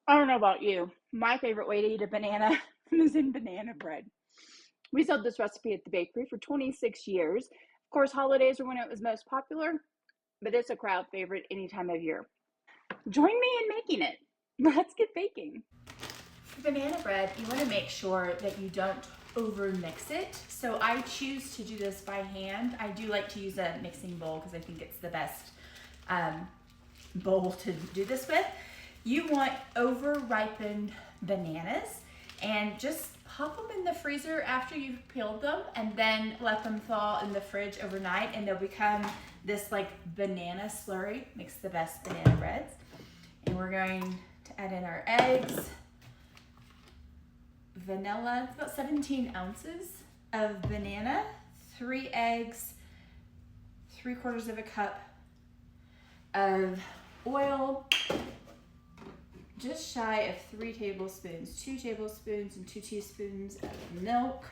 I don't know about you. My favorite way to eat a banana is in banana bread. We sold this recipe at the bakery for 26 years. Of course, holidays are when it was most popular, but it's a crowd favorite any time of year. Join me in making it. Let's get baking. For banana bread, you want to make sure that you don't over mix it. So I choose to do this by hand. I do like to use a mixing bowl because I think it's the best bowl to do this with. You want over ripened bananas and just pop them in the freezer after you've peeled them and then let them thaw in the fridge overnight and they'll become this like banana slurry. Makes the best banana breads. And we're going to add in our eggs, vanilla, it's about 17 ounces of banana, 3 eggs, 3/4 of a cup of oil, just shy of 3 tablespoons, 2 tablespoons and 2 teaspoons of milk,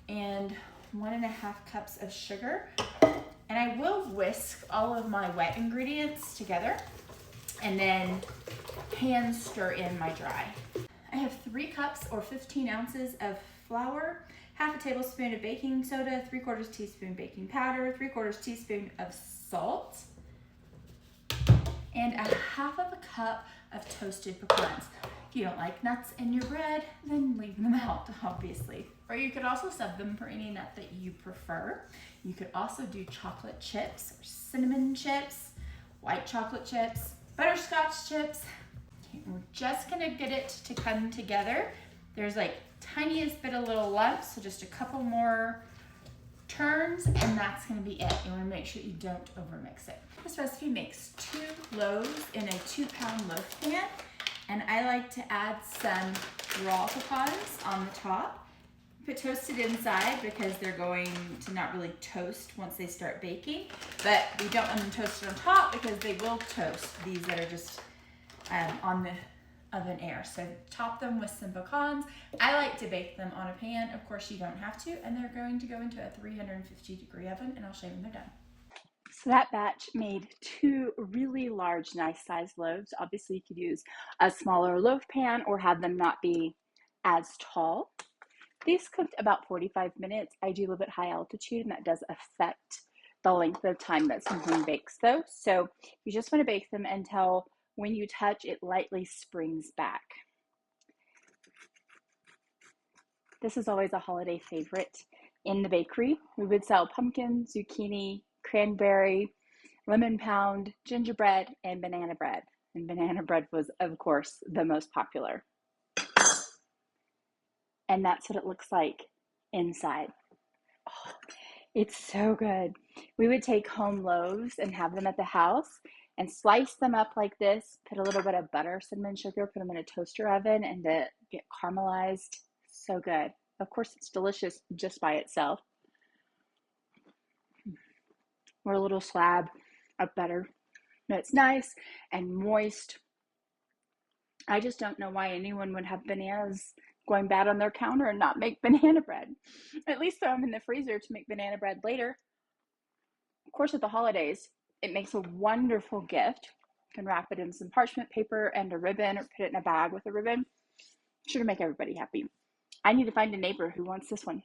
and 1.5 cups of sugar. And I will whisk all of my wet ingredients together and then hand stir in my dry. I have 3 cups or 15 ounces of flour, half a tablespoon of baking soda, 3/4 teaspoon baking powder, 3/4 teaspoon of salt, and a half of a cup of toasted pecans. If you don't like nuts in your bread, then leave them out, obviously. Or you could also sub them for any nut that you prefer. You could also do chocolate chips or cinnamon chips, white chocolate chips, butterscotch chips. Okay, we're just gonna get it to come together. There's like tiniest bit of little lumps, so just a couple more turns and that's gonna be it. You wanna make sure you don't overmix it. This recipe makes 2 loaves in a 2-pound loaf pan, and I like to add some raw pecans on the top. Put toasted inside because they're going to not really toast once they start baking, but we don't want them toasted on top because they will toast, these that are just on the oven air. So top them with some pecans. I like to bake them on a pan. Of course you don't have to, and they're going to go into a 350-degree oven, and I'll show you when they're done. So that batch made 2 really large, nice sized loaves. Obviously, you could use a smaller loaf pan or have them not be as tall. These cooked about 45 minutes. I do live at high altitude, and that does affect the length of time that something bakes, though. So you just want to bake them until when you touch, it lightly springs back. This is always a holiday favorite in the bakery. We would sell pumpkin, zucchini, cranberry, lemon pound, gingerbread, and banana bread. And banana bread was, of course, the most popular. And that's what it looks like inside. Oh, it's so good. We would take home loaves and have them at the house and slice them up like this, put a little bit of butter, cinnamon sugar, put them in a toaster oven and to get caramelized. So good. Of course, it's delicious just by itself. Or a little slab of butter. It's nice and moist. I just don't know why anyone would have bananas going bad on their counter and not make banana bread. At least throw them in the freezer to make banana bread later. Of course, at the holidays, it makes a wonderful gift. You can wrap it in some parchment paper and a ribbon or put it in a bag with a ribbon. Sure to make everybody happy. I need to find a neighbor who wants this one.